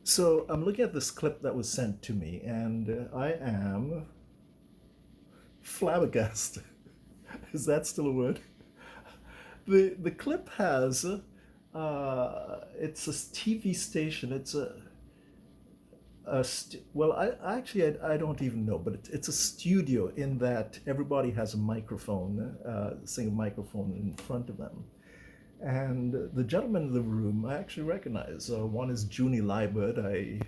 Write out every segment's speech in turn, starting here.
So I'm looking at this clip that was sent to me, and I am flabbergasted. Is that still a word? The clip has it's a TV station. It's well, I don't even know, but it's a studio in that everybody has a microphone, single microphone in front of them. And the gentleman in the room, I actually recognize. One is Junie Liebert. I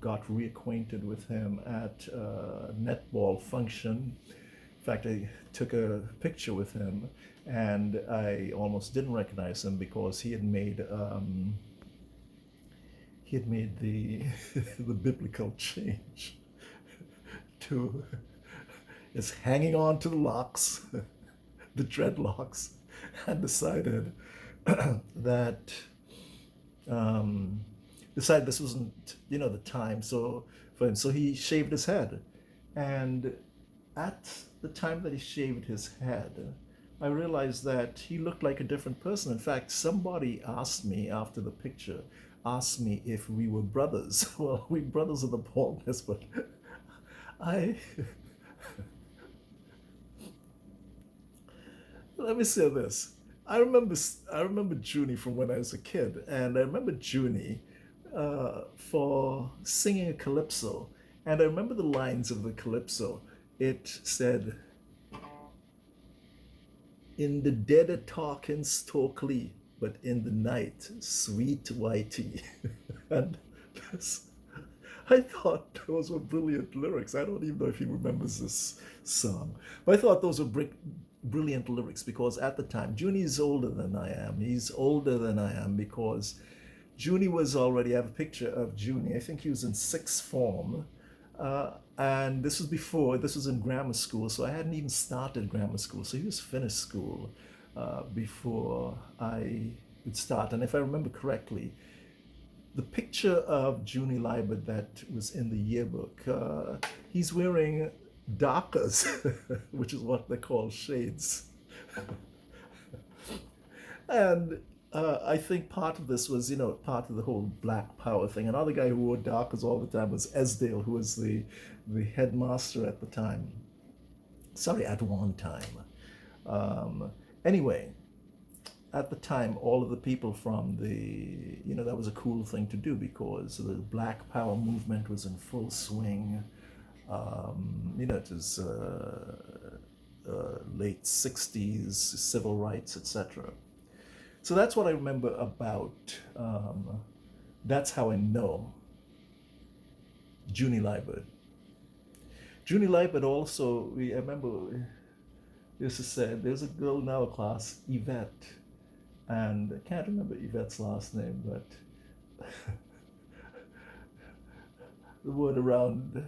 got reacquainted with him at a netball function. In fact, I took a picture with him, and I almost didn't recognize him because he had made the the biblical change to is hanging on to the locks, the dreadlocks, and decided that um, decided this wasn't the time for him. So he shaved his head, and at the time that he shaved his head, I realized that he looked like a different person. In fact, somebody asked me after the picture, asked me if we were brothers. Well, we brothers of the baldness, but I let me say this. I remember Junie from when I was a kid, and I remember Junie for singing a calypso, and I remember the lines of the calypso. It said, "In the dead of talking Stokely, but in the night, sweet whitey." And this, I thought those were brilliant lyrics. I don't even know if he remembers this song, but I thought those were brilliant lyrics because at the time, Junie's older than I am. He's older than I am because Junie was already, I have a picture of Junie. I think he was in sixth form. And this was in grammar school, so I hadn't even started grammar school. So he was finished school before I would start. And if I remember correctly, the picture of Junie Liebert that was in the yearbook, he's wearing darkers, which is what they call shades. And I think part of this was, part of the whole Black Power thing. Another guy who wore darkers all the time was Esdale, who was the headmaster at the time. Sorry, at one time. Um, anyway, at the time, all of the people from that was a cool thing to do because the Black Power movement was in full swing. It was late 60s, civil rights, etc. So that's what I remember about. That's how I know Junie Liebert. Junie Liebert also, I remember used to say, there's a girl in our class, Yvette, and I can't remember Yvette's last name, but the word around,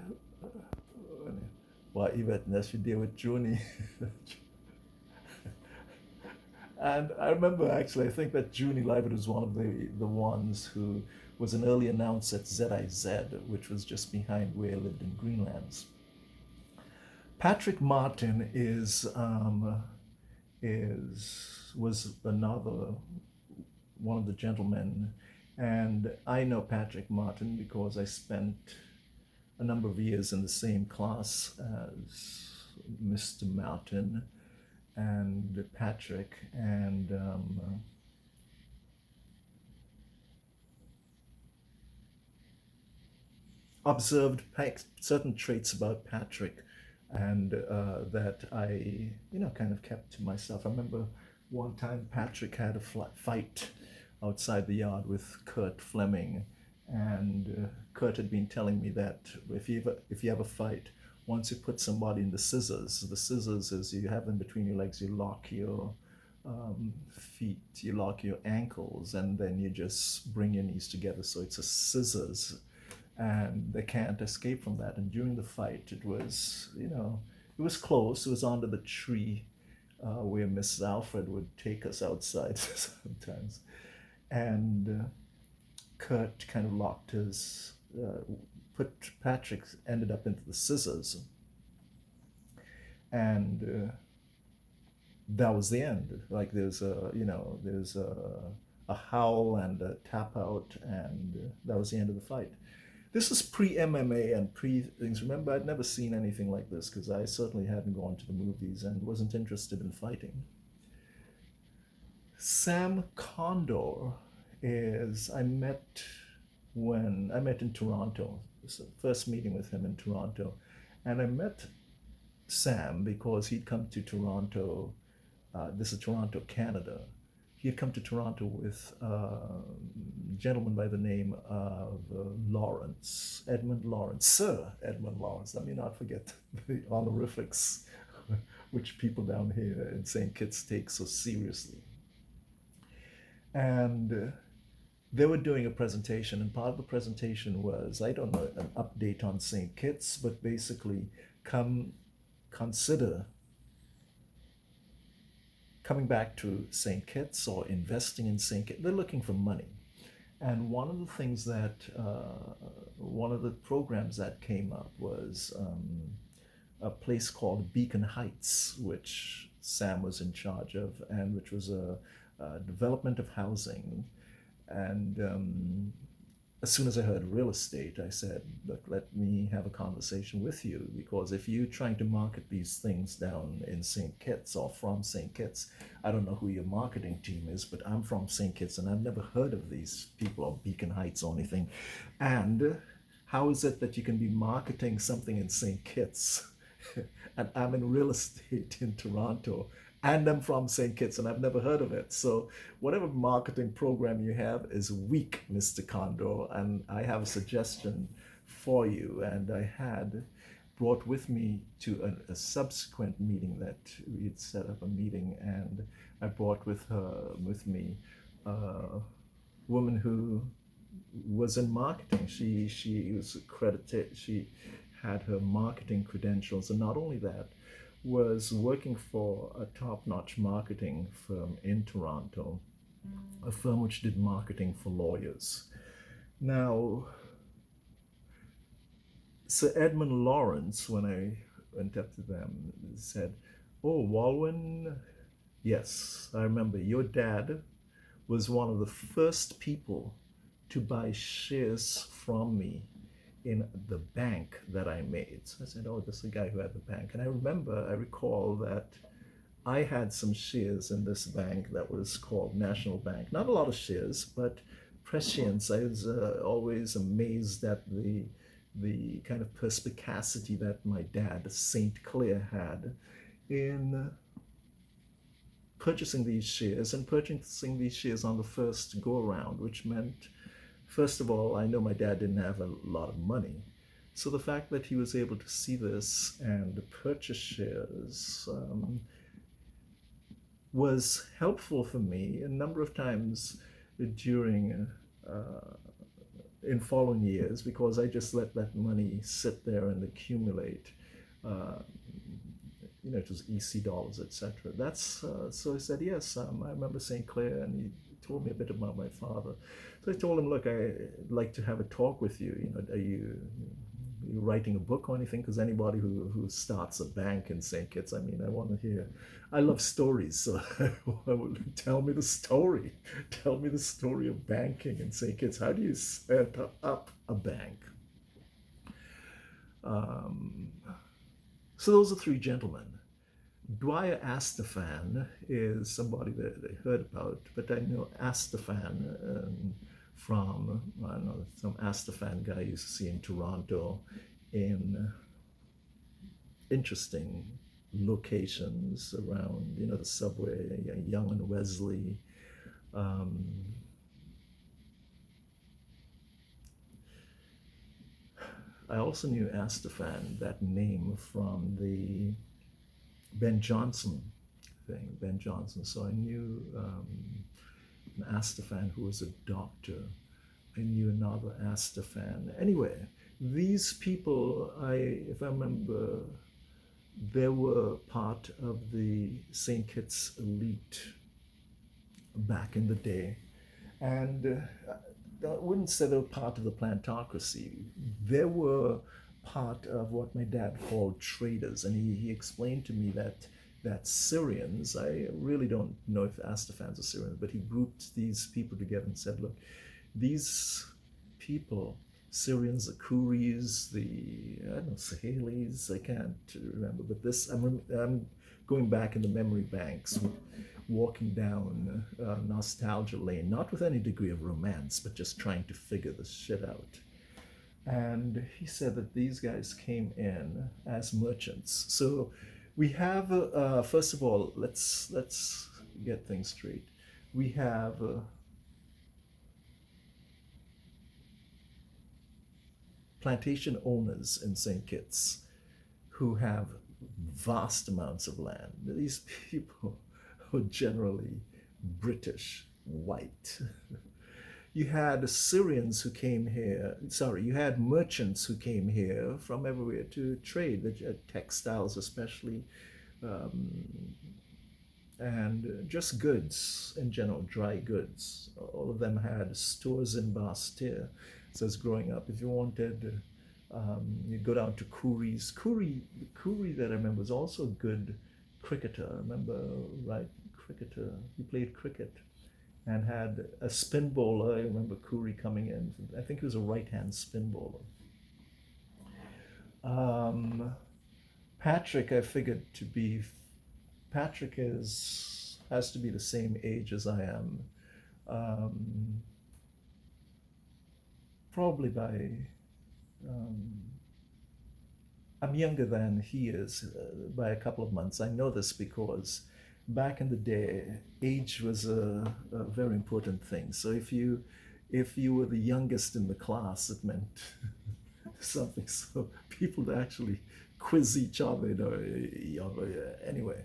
why Yvette, and she deal with Junie. And I remember actually, I think that Junie Liebert was one of the ones who was an early announcer at ZIZ, which was just behind where I lived in Greenlands. Patrick Martin was another one of the gentlemen, and I know Patrick Martin because I spent a number of years in the same class as Mr. Martin and Patrick, and observed certain traits about Patrick, and that I, kind of kept to myself. I remember one time Patrick had a fight outside the yard with Kurt Fleming, and Kurt had been telling me that if you have a fight, once you put somebody in the scissors is you have them between your legs, you lock your feet, you lock your ankles, and then you just bring your knees together. So it's a scissors, and they can't escape from that. And during the fight, it was close. It was under the tree where Mrs. Alfred would take us outside sometimes. And Kurt kind of put Patrick, ended up into the scissors. And that was the end. Like there's a a howl and a tap out, and that was the end of the fight. This is pre-MMA and pre-things. Remember, I'd never seen anything like this because I certainly hadn't gone to the movies and wasn't interested in fighting. Sam Condor is, I met in Toronto. This was the first meeting with him in Toronto. And I met Sam because he'd come to Toronto. This is Toronto, Canada. He had come to Toronto with a gentleman by the name of Lawrence, Edmund Lawrence, Sir Edmund Lawrence. Let me not forget the honorifics, which people down here in St. Kitts take so seriously. And they were doing a presentation, and part of the presentation was, I don't know, an update on St. Kitts, but basically consider coming back to St. Kitts or investing in St. Kitts. They're looking for money. And one of the things that, one of the programs that came up was a place called Beacon Heights, which Sam was in charge of, and which was a development of housing. And as soon as I heard real estate, I said, look, let me have a conversation with you, because if you're trying to market these things down in St. Kitts or from St. Kitts, I don't know who your marketing team is, but I'm from St. Kitts and I've never heard of these people or Beacon Heights or anything. And how is it that you can be marketing something in St. Kitts and I'm in real estate in Toronto? And I'm from St. Kitts and I've never heard of it. So whatever marketing program you have is weak, Mr. Condor. And I have a suggestion for you. And I had brought with me to a subsequent meeting that we had set up a meeting, and I brought with me a woman who was in marketing. She was accredited. She had her marketing credentials, and not only that, was working for a top-notch marketing firm in Toronto, a firm which did marketing for lawyers. Now, Sir Edmund Lawrence, when I went up to them, said, "Oh, Walwyn, yes, I remember your dad was one of the first people to buy shares from me in the bank that I made." So I said, "Oh, this is the guy who had the bank." And I recall that I had some shares in this bank that was called National Bank. Not a lot of shares, but prescience. I was always amazed at the kind of perspicacity that my dad, St. Clair, had in purchasing these shares on the first go around, which meant, first of all, I know my dad didn't have a lot of money. So the fact that he was able to see this and purchase shares was helpful for me a number of times during in following years, because I just let that money sit there and accumulate. It was EC dollars, etc. So I said, yes, I remember St. Clair, and he told me a bit about my father. So I told him, look, I'd like to have a talk with you. Are you writing a book or anything? Because anybody who starts a bank in St. Kitts, I want to hear. I love stories, so tell me the story. Tell me the story of banking in St. Kitts. How do you set up a bank? So those are three gentlemen. DIASPOREan is somebody that I heard about, but I know Astaphan from, I don't know, some Astaphan guy you used to see in Toronto in interesting locations around, the subway, Yonge and Wesley. I also knew Astaphan, that name, from the Ben Jonson thing, Ben Jonson. So I knew an Astaphan who was a doctor. I knew another Astaphan. Anyway, these people, if I remember, they were part of the St. Kitts elite back in the day. And I wouldn't say they were part of the plantocracy. They were part of what my dad called traders. And he explained to me that that Syrians, I really don't know if Astafans are Syrians, but he grouped these people together and said, look, these people, Syrians, the Kuris, the, I don't know, Sahelis, I can't remember, but this, I'm going back in the memory banks, walking down nostalgia lane, not with any degree of romance, but just trying to figure this shit out. And he said that these guys came in as merchants. So we have, first of all, let's get things straight. We have plantation owners in St. Kitts who have vast amounts of land. These people were generally British, white. You had Syrians who came here, you had merchants who came here from everywhere to trade, textiles especially, and just goods in general, dry goods. All of them had stores in Bastille. So as growing up, if you wanted, you go down to Kuri's. Kuri that I remember was also a good cricketer. I remember, right, cricketer. He played cricket and had a spin bowler. I remember Kuri coming in. I think he was a right-hand spin bowler. Patrick, I figured to be, Patrick has to be the same age as I am. Probably by, I'm younger than he is by a couple of months. I know this because back in the day, age was a very important thing. So if you were the youngest in the class, it meant something. So people would actually quiz each other, anyway.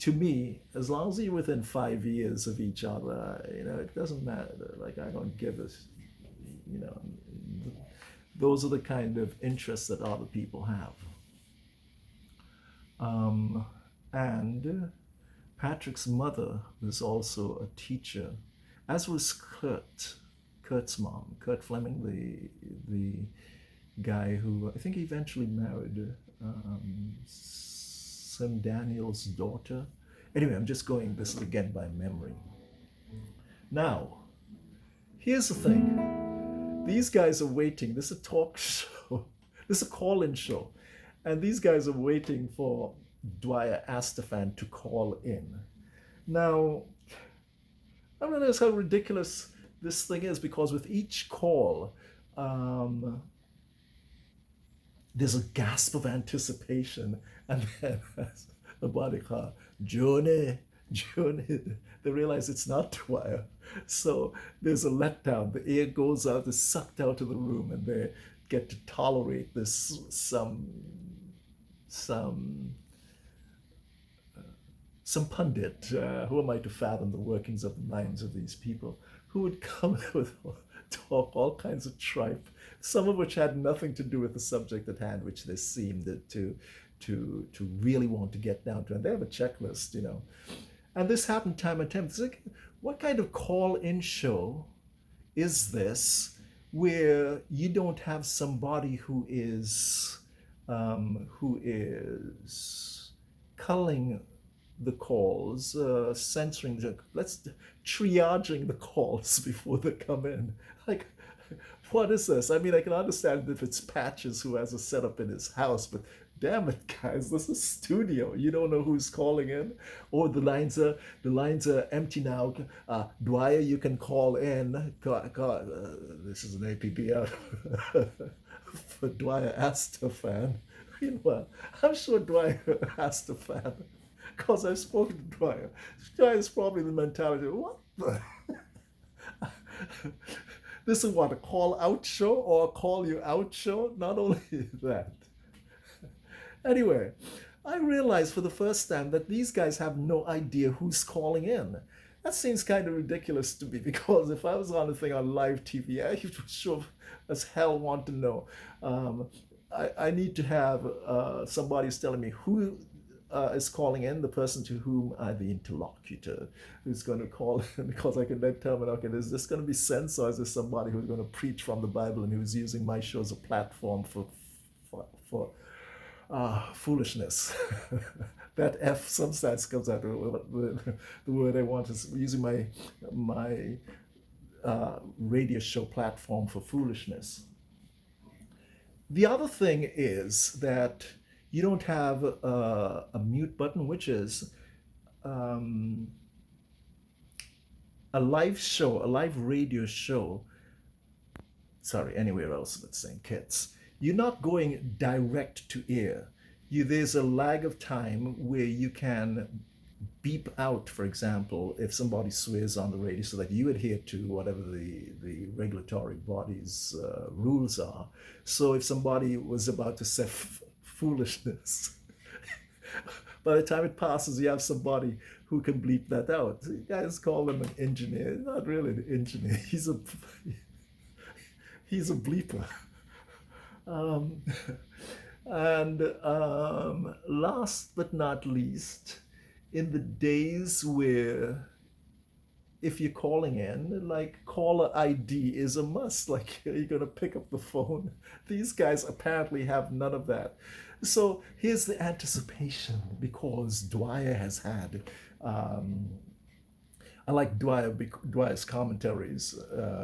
To me, as long as you're within 5 years of each other, it doesn't matter. Like, I don't give a, those are the kind of interests that other people have. And Patrick's mother was also a teacher, as was Kurt's mom, Kurt Fleming, the guy who I think eventually married Sim Daniel's daughter. Anyway, I'm just going this again by memory. Now, here's the thing. These guys are waiting. This is a talk show. This is a call-in show. And these guys are waiting for Dwyer Astafan to call in. Now, I don't know how ridiculous this thing is, because with each call, there's a gasp of anticipation, and then Johnny, they realize it's not Dwyer. So there's a letdown. The air goes out, is sucked out of the room, and they get to tolerate this some pundit, who am I to fathom the workings of the minds of these people, who would come with talk all kinds of tripe, some of which had nothing to do with the subject at hand, which they seemed to really want to get down to. And they have a checklist, And this happened time and time. It's like, what kind of call-in show is this where you don't have somebody who is culling the calls, censoring triaging the calls before they come in? Like, what is this? I mean, I can understand if it's Patches who has a setup in his house, but damn it, guys, this is studio. You don't know who's calling in, or the lines are empty now. Dwyer, you can call in. This is an APB out for Dwyer Astafan. I'm sure Dwyer Astafan, because I've spoken to Dwyer. Dwyer's probably the mentality, what the? This is what, a call out show or a call you out show? Not only that. Anyway, I realized for the first time that these guys have no idea who's calling in. That seems kind of ridiculous to me, because if I was on a thing on live TV, I would sure as hell want to know. I need to have somebody who's telling me who is calling in, the person to whom the interlocutor who's going to call in, because I can then determine, okay, is this going to be sense, or is this somebody who's going to preach from the Bible and who's using my show as a platform for foolishness? That F sometimes comes out. The word I want is using my radio show platform for foolishness. The other thing is that you don't have a mute button, which is um, a live show, a live radio show. Sorry, anywhere else but St. Kitts. You're not going direct to air. There's a lag of time where you can beep out, for example, if somebody swears on the radio so that you adhere to whatever the regulatory body's rules are. So if somebody was about to say foolishness, by the time it passes, you have somebody who can bleep that out. You guys call him an engineer. Not really an engineer. He's a bleeper. Um, and last but not least, in the days where if you're calling in, like caller ID is a must. Like you're gonna pick up the phone. These guys apparently have none of that. So here's the anticipation because Dwyer has had. I like Dwyer's commentaries,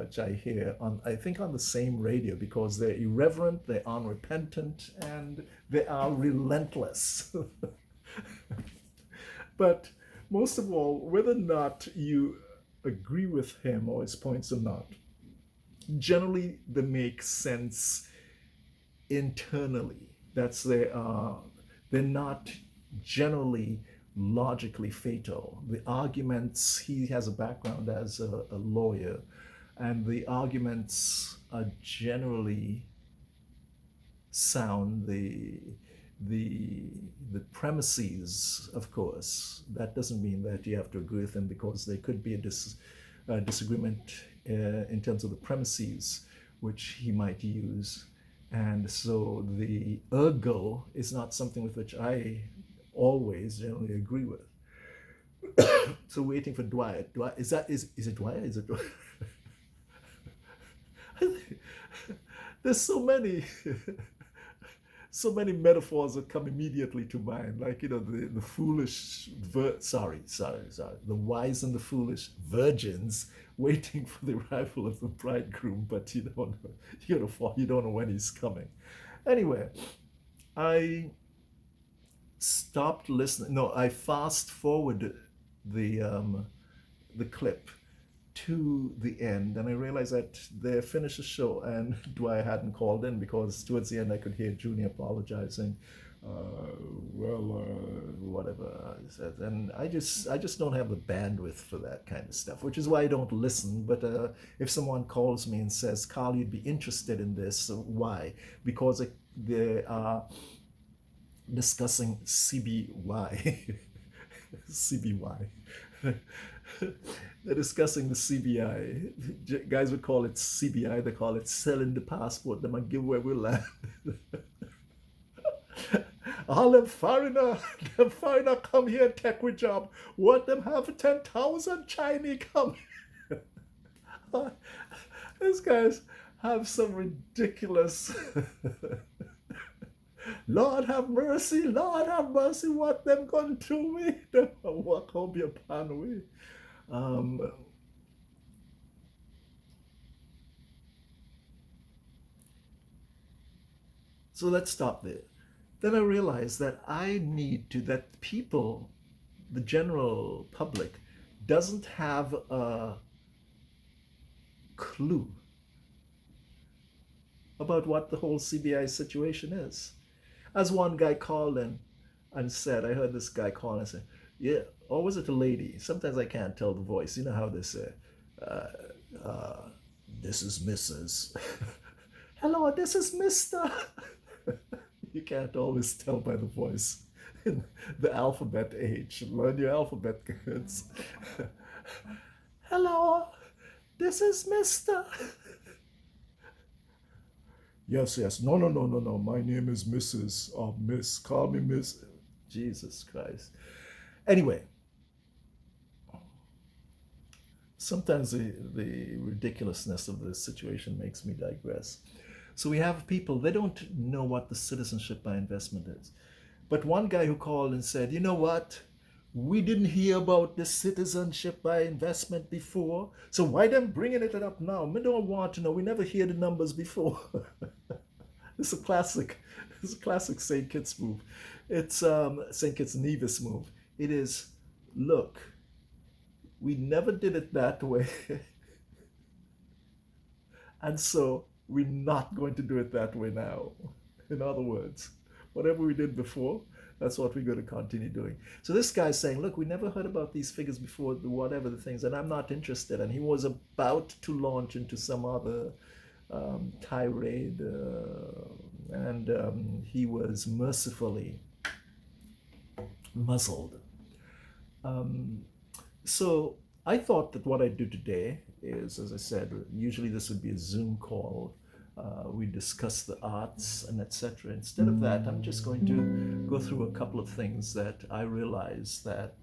which I hear on, I think, on the same radio because they're irreverent, they're unrepentant, and they are relentless. But most of all, whether or not you agree with him or his points or not, generally they make sense internally. They're not generally logically fatal. The arguments, he has a background as a lawyer, and the arguments are generally sound. The premises, of course, that doesn't mean that you have to agree with him because there could be a disagreement in terms of the premises which he might use. And so the ergo is not something with which I always generally agree with. So waiting for Dwyer. Is it Dwyer? Is it Dwyer? There's so many metaphors that come immediately to mind, like the foolish, the wise and the foolish virgins waiting for the arrival of the bridegroom, but you don't know when he's coming. Anyway, I stopped listening. No, I fast forwarded the clip to the end, and I realized that they finished the show and Dwyer hadn't called in because towards the end I could hear Junior apologizing. Whatever I said, and I just don't have the bandwidth for that kind of stuff, which is why I don't listen. But if someone calls me and says, "Carl, you'd be interested in this," why? Because they are discussing CBY, CBY. They're discussing the CBI. Guys would call it CBI. They call it selling the passport. They might give where we land. All them foreigner come here take we job. What them have 10,000 Chinese come. These guys have some ridiculous. Lord have mercy, what them gonna do me? Them walk home your pan way. So let's stop there. Then I realized that that people, the general public, doesn't have a clue about what the whole CBI situation is. As one guy called in and said, I heard this guy call and say, yeah, or was it a lady? Sometimes I can't tell the voice. You know how they say, this is Mrs. Hello, this is Mr. You can't always tell by the voice in the alphabet age. Learn your alphabet, kids. Hello, this is Mr. Yes. No. My name is Mrs. or Miss. Call me Miss. Jesus Christ. Anyway, sometimes the ridiculousness of the situation makes me digress. So we have people, they don't know what the citizenship by investment is. But one guy who called and said, you know what? We didn't hear about this citizenship by investment before. So why them bringing it up now? We don't want to know. We never hear the numbers before. It's a classic. It's a classic St. Kitts move. It's St. Kitts Nevis move. It is, look, we never did it that way. And so we're not going to do it that way now. In other words, whatever we did before, that's what we're going to continue doing. So this guy's saying, look, we never heard about these figures before, whatever the things, and I'm not interested. And he was about to launch into some other tirade, and he was mercifully muzzled. So I thought that what I'd do today is, as I said, usually this would be a Zoom call. We discuss the arts and etc. Instead of that, I'm just going to go through a couple of things that I realize that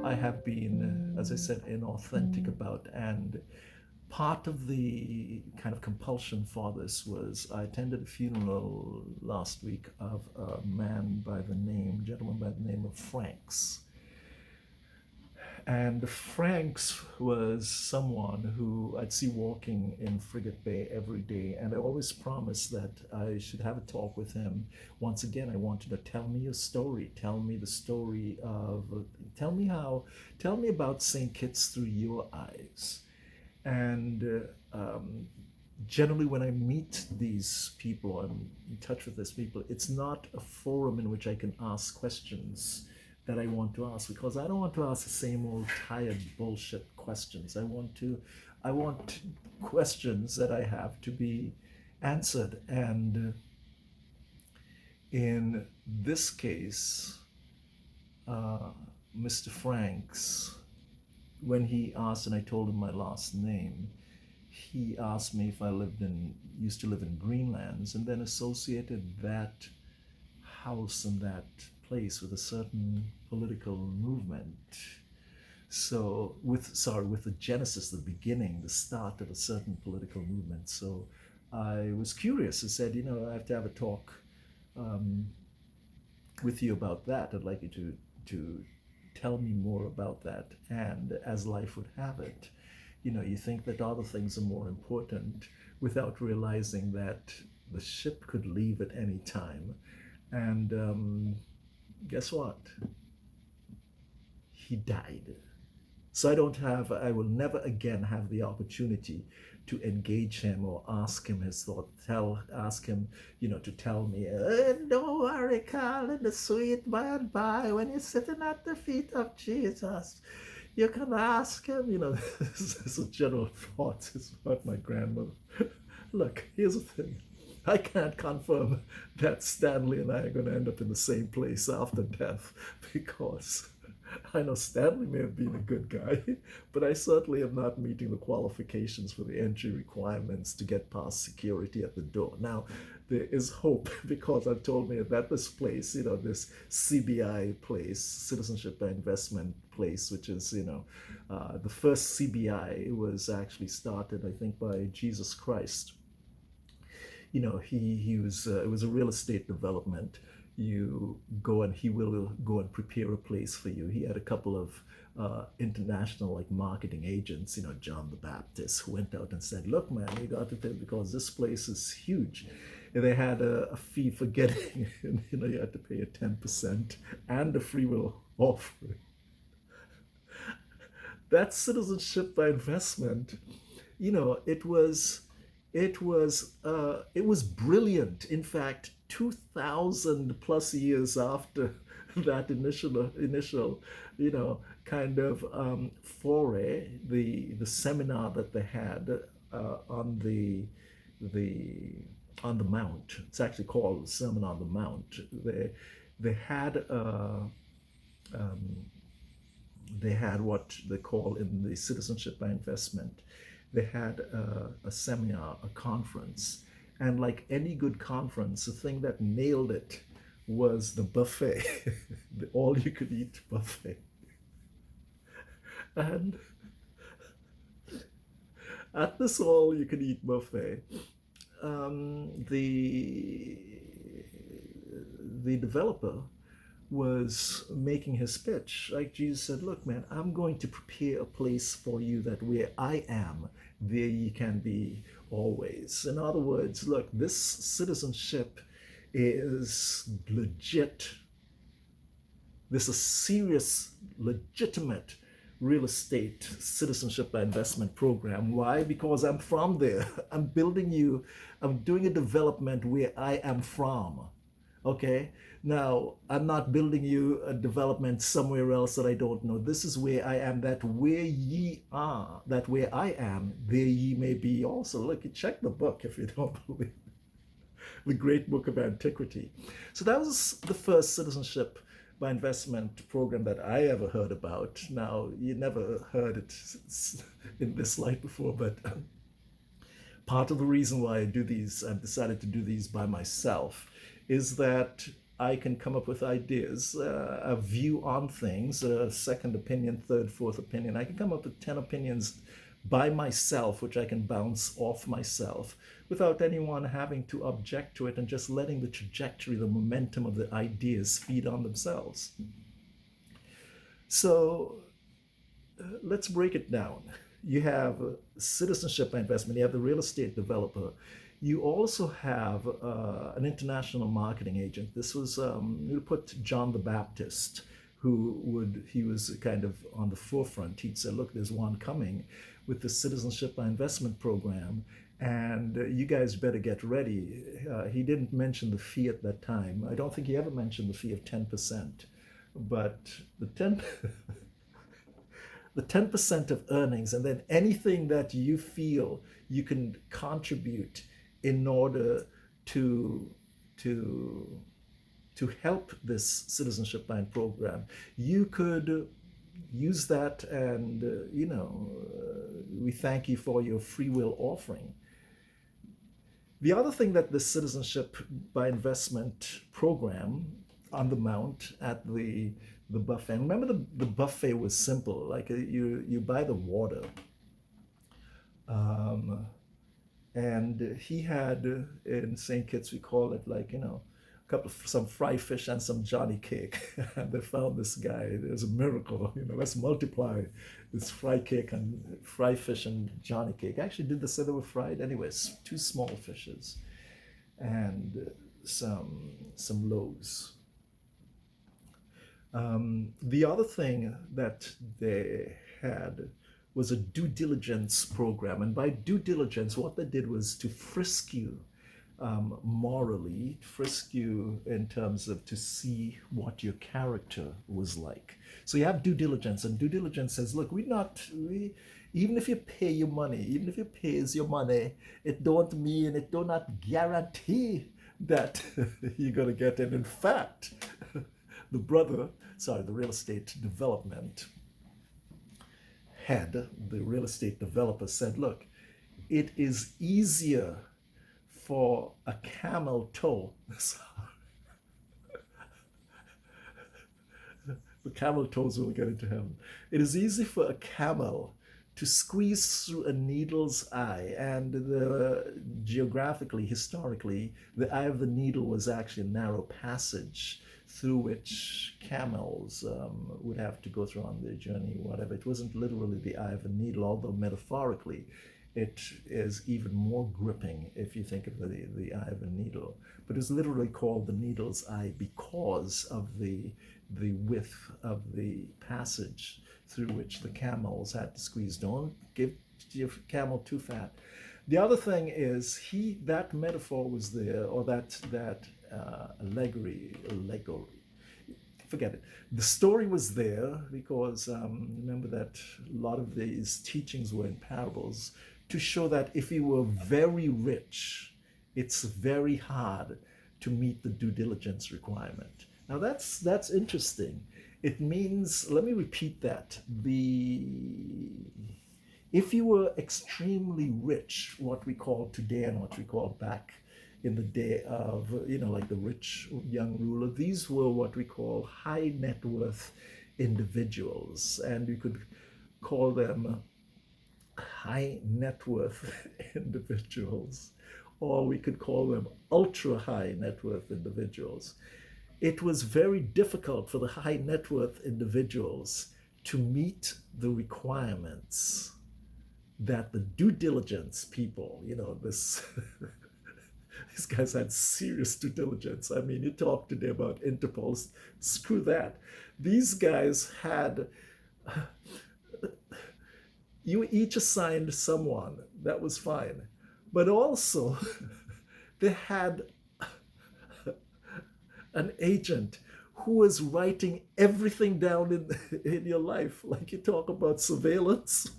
I have been, as I said, inauthentic about. And part of the kind of compulsion for this was I attended a funeral last week of a gentleman by the name of Franks. And Franks was someone who I'd see walking in Frigate Bay every day, and I always promised that I should have a talk with him. Once again, I wanted to tell me a story, tell me the story of, tell me about St. Kitts through your eyes. And generally when I meet these people, I'm in touch with these people, it's not a forum in which I can ask questions that I want to ask, because I don't want to ask the same old tired bullshit questions. I want questions that I have to be answered. And in this case, Mr. Franks, when he asked and I told him my last name, he asked me if I used to live in Greenlands, and then associated that house and that place with a certain political movement. So with the genesis, the beginning, the start of a certain political movement. So I was curious. I said, I have to have a talk with you about that. I'd like you to tell me more about that. And as life would have it, you think that other things are more important without realizing that the ship could leave at any time. And guess what? He died. So I will never again have the opportunity to engage him or ask him his thought, ask him, to tell me, don't worry, Carl, in the sweet by and by, when you're sitting at the feet of Jesus, you can ask him, this is a general thought. It's about my grandmother. Look, here's the thing. I can't confirm that Stanley and I are going to end up in the same place after death, because I know Stanley may have been a good guy, but I certainly am not meeting the qualifications for the entry requirements to get past security at the door. Now, there is hope, because I've told me that this place, this CBI place, Citizenship by Investment place, which is, the first CBI was actually started, I think, by Jesus Christ. He was, it was a real estate development. You go and he will go and prepare a place for you. He had a couple of international marketing agents, John the Baptist, who went out and said, look, man, you got to pay, because this place is huge. And they had a fee for getting in. You had to pay a 10% and a free will offering. That citizenship by investment, it was brilliant. In fact, 2,000 plus years after that initial kind of foray, the seminar that they had on the Mount. It's actually called Sermon on the Mount. They had what they call in the Citizenship by Investment. They had a seminar, a conference. And like any good conference, the thing that nailed it was the buffet, the all-you-could-eat buffet. And at this all-you-could-eat buffet, the developer was making his pitch, like Jesus said, look, man, I'm going to prepare a place for you that where I am, there ye can be always. In other words, look, this citizenship is legit. This is serious, legitimate real estate citizenship by investment program. Why? Because I'm from there. I'm building you, I'm doing a development where I am from. Okay? Now, I'm not building you a development somewhere else that I don't know. This is where I am, that where ye are, that where I am, there ye may be also. Look, you check the book if you don't believe the great book of antiquity. So that was the first citizenship by investment program that I ever heard about. Now, you never heard it in this light before, but part of the reason why I've decided to do these by myself, is that I can come up with ideas, a view on things, a second opinion, third, fourth opinion. I can come up with 10 opinions by myself, which I can bounce off myself without anyone having to object to it, and just letting the trajectory, the momentum of the ideas feed on themselves. So let's break it down. You have citizenship by investment, you have the real estate developer. You also have an international marketing agent. This was, you put John the Baptist, he was kind of on the forefront. He'd say, look, there's one coming with the citizenship by investment program, and you guys better get ready. He didn't mention the fee at that time. I don't think he ever mentioned the fee of 10%, but the 10% of earnings, and then anything that you feel you can contribute in order to help this citizenship buying program, you could use that, and we thank you for your free will offering. The other thing that the citizenship by investment program on the Mount at the buffet, and remember the buffet was simple, like you buy the water, and he had, in St. Kitts we call it, like, some fried fish and some Johnny cake. And they found this guy. There's a miracle. Let's multiply this fried cake and fried fish and Johnny cake. Actually, did they say they were fried? Anyways, 2 small fishes and some loaves. The other thing that they had was a due diligence program. And by due diligence, what they did was to frisk you morally, frisk you in terms of to see what your character was like. So you have due diligence, and due diligence says, look, even if you pay your money, even if you pays your money, it do not guarantee that you're going to get it. In fact, the real estate development head, the real estate developer said, look, it is easier for a camel toe. The camel toes will get into heaven. It is easy for a camel to squeeze through a needle's eye, and geographically, historically, the eye of the needle was actually a narrow passage through which camels would have to go through on their journey, whatever. It wasn't literally the eye of a needle, although metaphorically it is even more gripping if you think of the eye of a needle. But it's literally called the needle's eye because of the width of the passage through which the camels had to squeeze. Don't give your camel too fat. The other thing is, that metaphor was there, or that allegory, forget it. The story was there because remember that a lot of these teachings were in parables to show that if you were very rich, it's very hard to meet the due diligence requirement. Now that's interesting. It means, let me repeat that. If you were extremely rich, what we call today and what we call back in the day of, like the rich young ruler, these were what we call high net worth individuals. And you could call them high net worth individuals, or we could call them ultra high net worth individuals. it was very difficult for the high net worth individuals to meet the requirements that the due diligence people, this these guys had serious due diligence. I mean, you talk today about Interpol, screw that. These guys had, you each assigned someone, that was fine. But also, they had an agent who was writing everything down in your life. Like you talk about surveillance,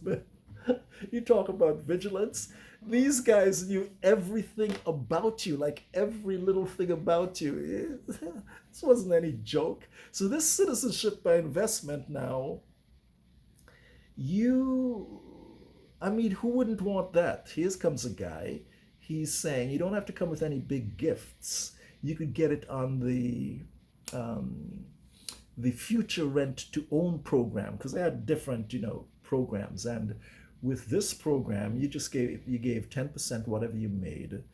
you talk about vigilance. These guys knew everything about you, like every little thing about you. This wasn't any joke. So this citizenship by investment now, I mean, who wouldn't want that? Here comes a guy. He's saying you don't have to come with any big gifts. You could get it on the future rent to own program, because they had different, programs. And with this program, you gave 10% whatever you made,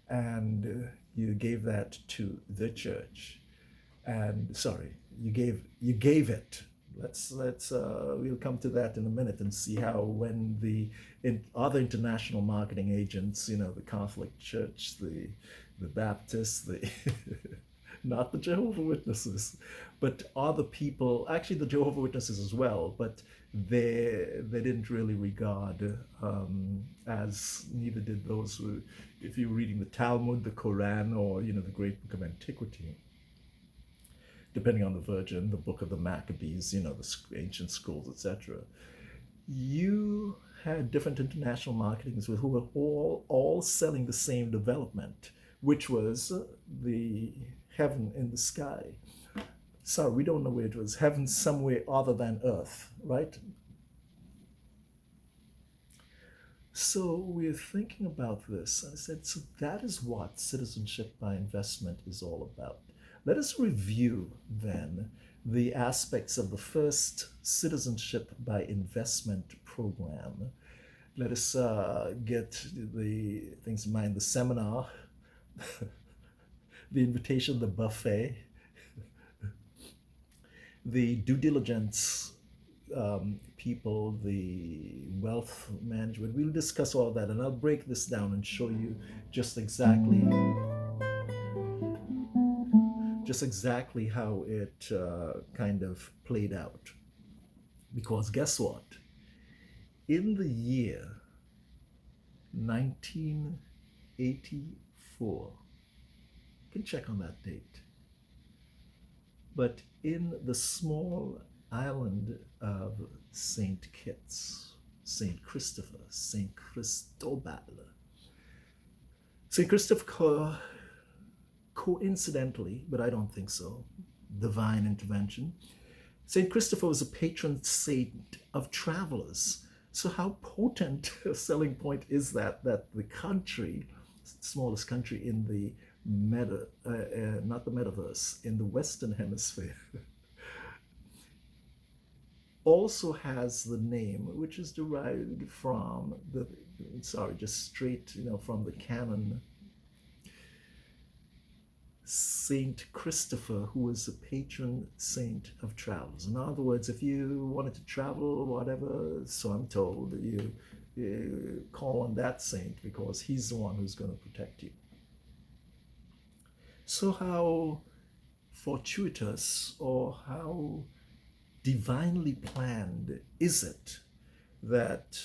and you gave that to the church. And sorry, you gave it. We'll come to that in a minute and see how when other international marketing agents, the Catholic Church, the Baptists, the not the Jehovah's Witnesses, but other people, actually the Jehovah's Witnesses as well, but they didn't really regard, as neither did those who, if you were reading the Talmud, the Quran, or the Great Book of Antiquity, depending on the version, the Book of the Maccabees, the ancient scrolls, etc. You had different international marketings who were all selling the same development, which was the heaven in the sky. Sorry, we don't know where it was. Heaven somewhere other than earth, right? So we're thinking about this. I said, so that is what citizenship by investment is all about. Let us review then the aspects of the first citizenship by investment program. Let us get the things in mind: the seminar, the invitation, the buffet, the due diligence people, the wealth management. We'll discuss all that, and I'll break this down and show you just exactly how it kind of played out. Because guess what? In the year 1984, you can check on that date, but in the small island of St. Kitts, St. Christopher, St. Cristobal, St. Christopher, coincidentally, but I don't think so, divine intervention, St. Christopher was a patron saint of travelers. So how potent a selling point is that the country, smallest country in the not the metaverse, in the Western Hemisphere, also has the name, which is derived from from the canon, Saint Christopher, who was a patron saint of travels. In other words, if you wanted to travel, whatever, so I'm told, you call on that saint because he's the one who's going to protect you. So how fortuitous or how divinely planned is it that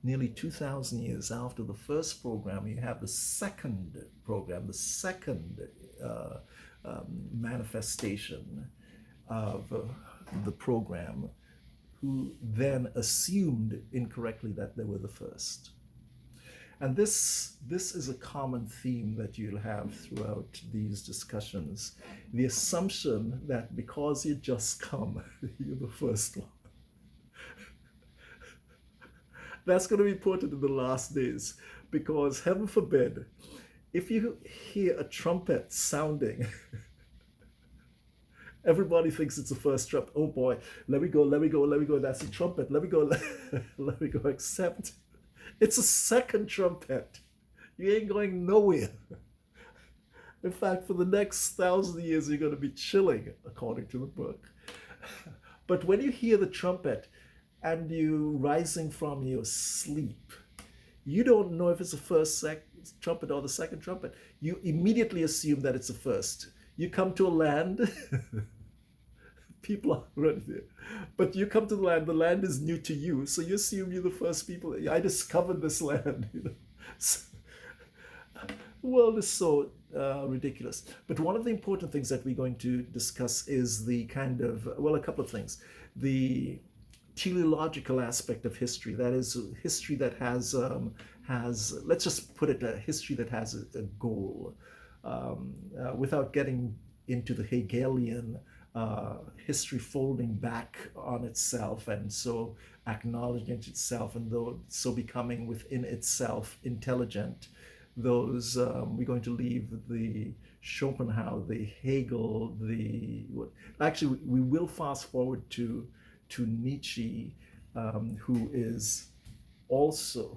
nearly 2,000 years after the first program, you have the second program, the second manifestation of the program, who then assumed incorrectly that they were the first. And this is a common theme that you'll have throughout these discussions. The assumption that because you just come, you're the first one. That's going to be important in the last days, because heaven forbid, if you hear a trumpet sounding, everybody thinks it's the first trumpet. Oh boy, let me go, that's the trumpet, let me go, except it's a second trumpet. You ain't going nowhere. In fact, for the next 1,000 years, you're going to be chilling, according to the book. But when you hear the trumpet and you rising from your sleep, you don't know if it's the trumpet or the second trumpet. You immediately assume that it's the first. You come to a land, people are already there. But you come to the land is new to you, so you assume you're the first people. I discovered this land. So, the world is so ridiculous. But one of the important things that we're going to discuss is the kind of, well, a couple of things. The teleological aspect of history, that is, history that has let's just put it, a history that has a goal, without getting into the Hegelian history folding back on itself and so acknowledging itself and though so becoming within itself intelligent. Those we're going to leave the Schopenhauer, the Hegel, the actually we will fast forward to Nietzsche, who is also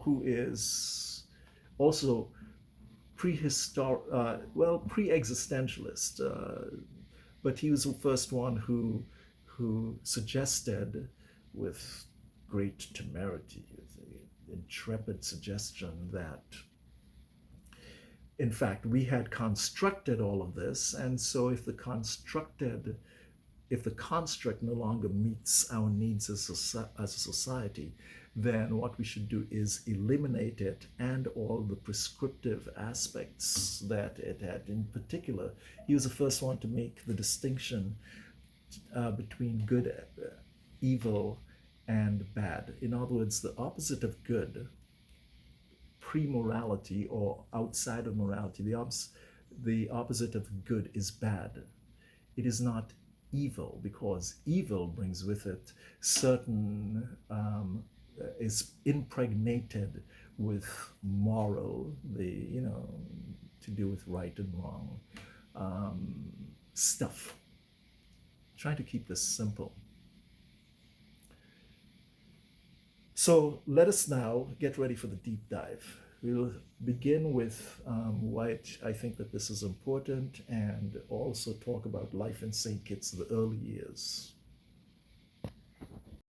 prehistoric, pre-existentialist, but he was the first one who suggested, with great temerity, with intrepid suggestion, that in fact we had constructed all of this, and so if the construct no longer meets our needs as a society, then what we should do is eliminate it and all the prescriptive aspects that it had. In particular, he was the first one to make the distinction between good, evil, and bad. In other words, the opposite of good, pre-morality or outside of morality, the opposite of good is bad. It is not evil, because evil brings with it certain is impregnated with moral, to do with right and wrong stuff. Trying to keep this simple. So let us now get ready for the deep dive. We'll begin with why I think that this is important, and also talk about life in St. Kitts, the early years.